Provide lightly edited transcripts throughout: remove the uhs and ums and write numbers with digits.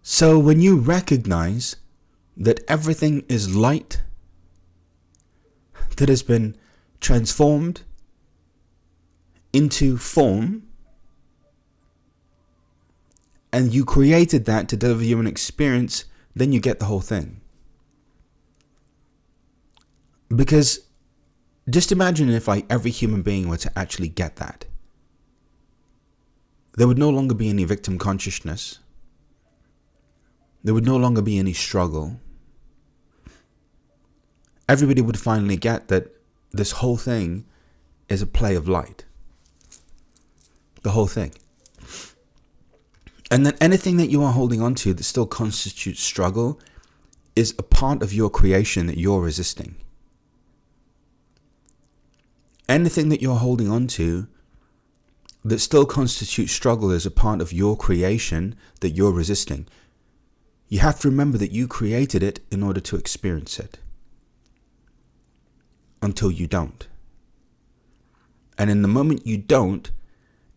So when you recognize that everything is light that has been transformed into form, and you created that to deliver you an experience, then you get the whole thing. Because just imagine if every human being were to actually get that. There would no longer be any victim consciousness. There would no longer be any struggle. Everybody would finally get that this whole thing is a play of light. The whole thing. And then anything that you are holding on to that still constitutes struggle is a part of your creation that you're resisting. Anything that you're holding on to that still constitutes struggle is a part of your creation that you're resisting. You have to remember that you created it in order to experience it. Until you don't. And in the moment you don't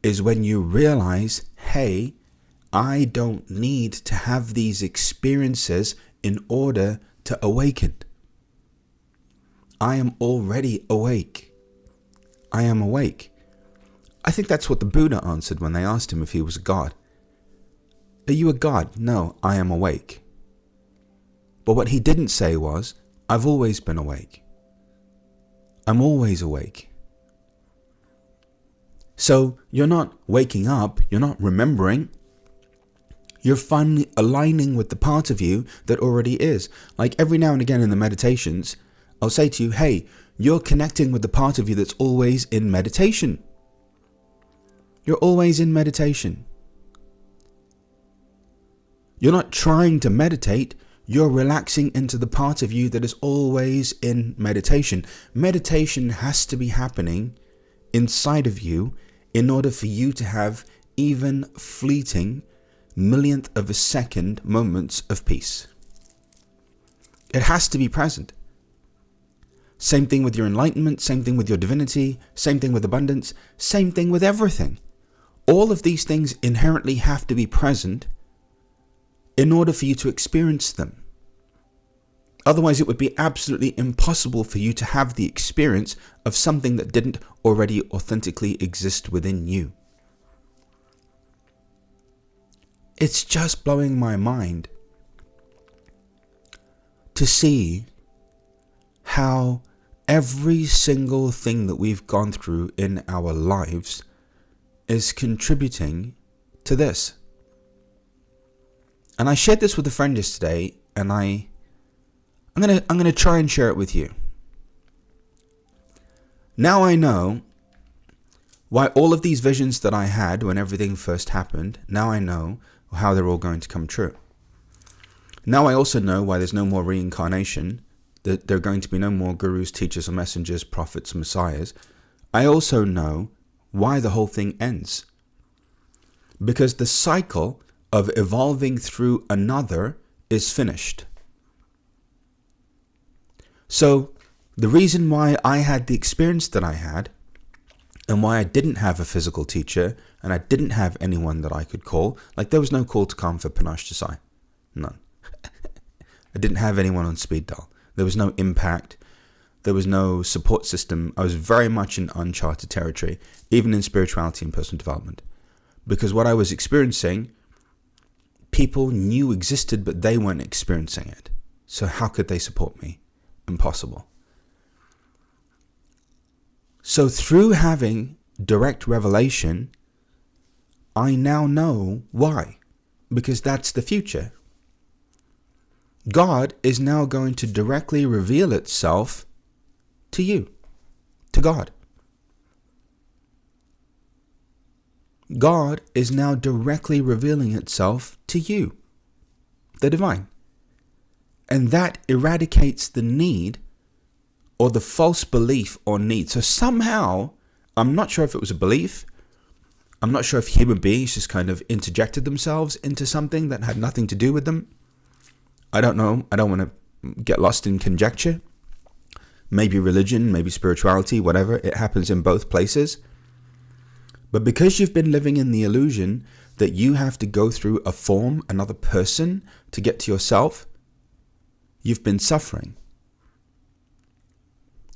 is when you realize, hey, I don't need to have these experiences in order to awaken. I am already awake. I am awake. I think that's what the Buddha answered when they asked him if he was a god. Are you a god? No, I am awake. But what he didn't say was, I've always been awake. I'm always awake. So you're not waking up, you're not remembering. You're finally aligning with the part of you that already is. Like every now and again in the meditations, I'll say to you, hey, you're connecting with the part of you that's always in meditation. You're always in meditation. You're not trying to meditate, you're relaxing into the part of you that is always in meditation. Meditation has to be happening inside of you in order for you to have even fleeting millionth of a second moments of peace. It has to be present. Same thing with your enlightenment, same thing with your divinity, same thing with abundance, same thing with everything. All of these things inherently have to be present in order for you to experience them. Otherwise, it would be absolutely impossible for you to have the experience of something that didn't already authentically exist within you. It's just blowing my mind to see how every single thing that we've gone through in our lives is contributing to this. And I shared this with a friend yesterday, and I'm gonna try and share it with you. Now I know why all of these visions that I had when everything first happened, now I know how they're all going to come true. Now I also know why there's no more reincarnation, that there are going to be no more gurus, teachers, or messengers, prophets, messiahs. I also know why the whole thing ends. Because the cycle of evolving through another is finished. So the reason why I had the experience that I had, and why I didn't have a physical teacher, and I didn't have anyone that I could call, like there was no call to come for Panache Desai. None. I didn't have anyone on speed dial. There was no impact. There was no support system. I was very much in uncharted territory, even in spirituality and personal development. Because what I was experiencing, people knew existed, but they weren't experiencing it. So how could they support me? Impossible. So through having direct revelation, I now know why. Because that's the future. God is now going to directly reveal itself to you, to God. God is now directly revealing itself to you, the divine. And that eradicates the need or the false belief or need. So somehow, I'm not sure if it was a belief. I'm not sure if human beings just kind of interjected themselves into something that had nothing to do with them. I don't know. I don't want to get lost in conjecture. Maybe religion, maybe spirituality, whatever. It happens in both places. But because you've been living in the illusion that you have to go through a form, another person, to get to yourself, you've been suffering.